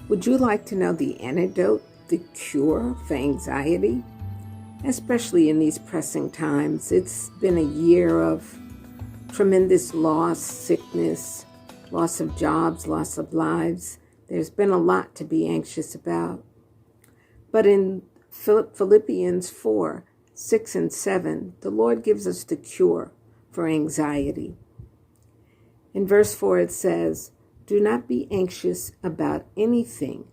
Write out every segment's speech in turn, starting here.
Would you like to know the antidote, the cure for anxiety? Especially in these pressing times. It's been a year of tremendous loss, sickness, loss of jobs, loss of lives. There's been a lot to be anxious about. But in Philippians 4, 6 and 7, the Lord gives us the cure for anxiety. In verse 4 it says, "Do not be anxious about anything,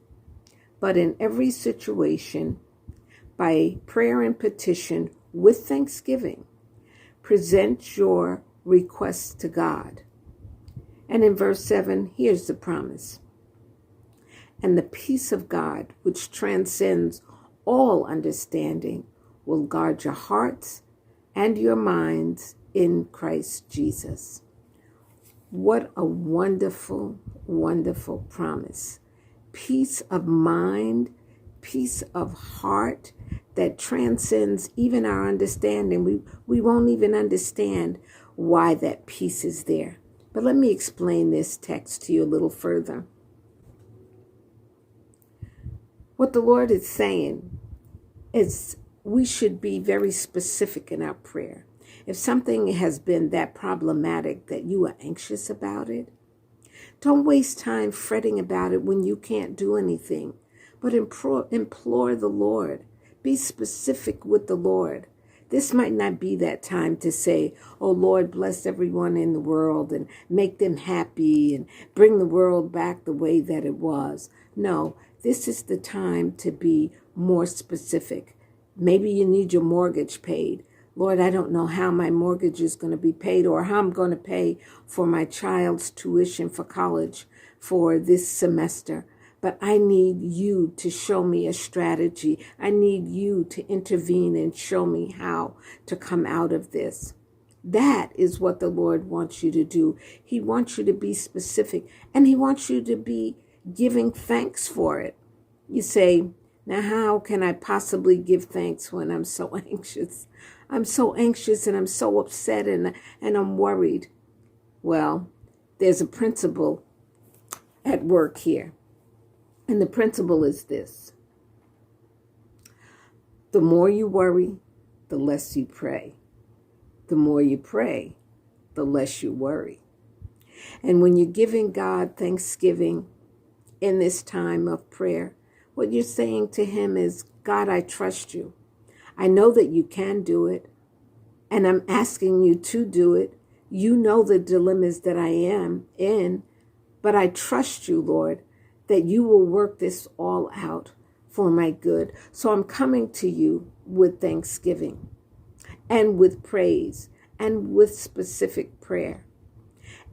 but in every situation, by prayer and petition with thanksgiving, present your requests to God." And in verse 7, here's the promise. "And the peace of God, which transcends all understanding, will guard your hearts and your minds in Christ Jesus." What a wonderful, wonderful promise. Peace of mind, peace of heart that transcends even our understanding. We won't even understand why that peace is there. But let me explain this text to you a little further. What the Lord is saying is we should be very specific in our prayer. If something has been that problematic that you are anxious about it, don't waste time fretting about it when you can't do anything, but implore the Lord. Be specific with the Lord. This might not be that time to say, "Oh Lord, bless everyone in the world and make them happy and bring the world back the way that it was." No, this is the time to be more specific. Maybe you need your mortgage paid. "Lord, I don't know how my mortgage is going to be paid or how I'm going to pay for my child's tuition for college for this semester. But I need you to show me a strategy. I need you to intervene and show me how to come out of this." That is what the Lord wants you to do. He wants you to be specific, and he wants you to be giving thanks for it. You say, "Now how can I possibly give thanks when I'm so anxious? I'm so anxious and I'm so upset and I'm worried." Well, there's a principle at work here. And the principle is this: the more you worry, the less you pray. The more you pray, the less you worry. And when you're giving God thanksgiving in this time of prayer, what you're saying to him is, "God, I trust you. I know that you can do it, and I'm asking you to do it. You know the dilemmas that I am in, but I trust you, Lord, that you will work this all out for my good." So I'm coming to you with thanksgiving and with praise and with specific prayer.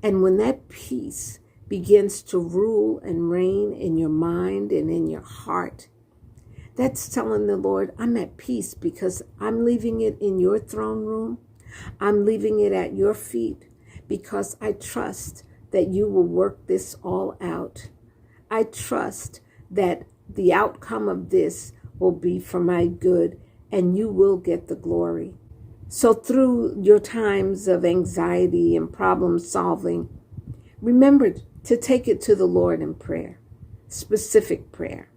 And when that peace begins to rule and reign in your mind and in your heart, that's telling the Lord, "I'm at peace because I'm leaving it in your throne room. I'm leaving it at your feet because I trust that you will work this all out. I trust that the outcome of this will be for my good and you will get the glory." So through your times of anxiety and problem solving, remember to take it to the Lord in prayer, specific prayer.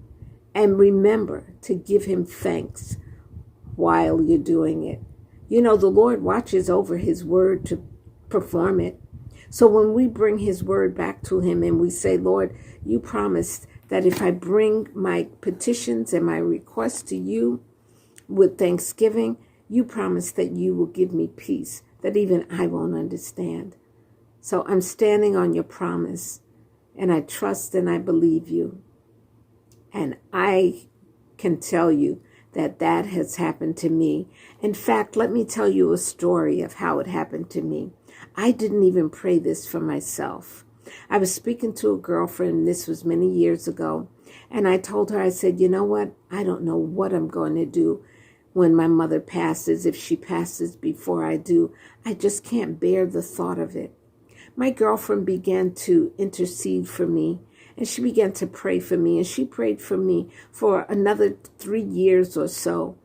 And remember to give him thanks while you're doing it. You know, the Lord watches over his word to perform it. So when we bring his word back to him and we say, "Lord, you promised that if I bring my petitions and my requests to you with thanksgiving, you promised that you will give me peace that even I won't understand. So I'm standing on your promise, and I trust and I believe you." And I can tell you that that has happened to me. In fact, let me tell you a story of how it happened to me. I didn't even pray this for myself. I was speaking to a girlfriend, this was many years ago, and I told her, I said, "You know what? I don't know what I'm going to do when my mother passes, if she passes before I do. I just can't bear the thought of it." My girlfriend began to intercede for me, and she began to pray for me, and she prayed for me for another 3 years or so.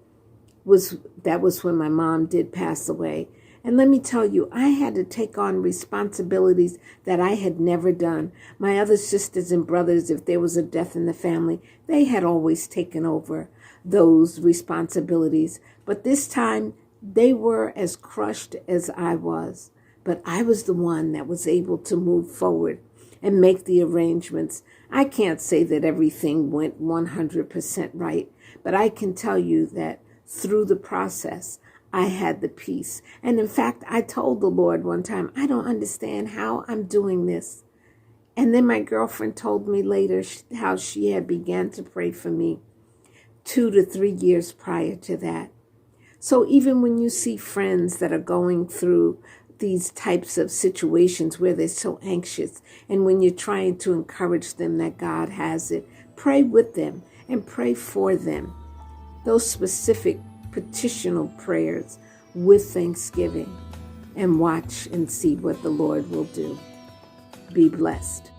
That was when my mom did pass away. And let me tell you, I had to take on responsibilities that I had never done. My other sisters and brothers, if there was a death in the family, they had always taken over those responsibilities. But this time, they were as crushed as I was. But I was the one that was able to move forward and make the arrangements. I can't say that everything went 100% right, but I can tell you that through the process, I had the peace. And in fact, I told the Lord one time, I don't understand how I'm doing this. And then my girlfriend told me later how she had began to pray for me 2 to 3 years prior to that. So even when you see friends that are going through these types of situations where they're so anxious, and when you're trying to encourage them that God has it, pray with them and pray for them. Those specific petitional prayers with thanksgiving, and watch and see what the Lord will do. Be blessed.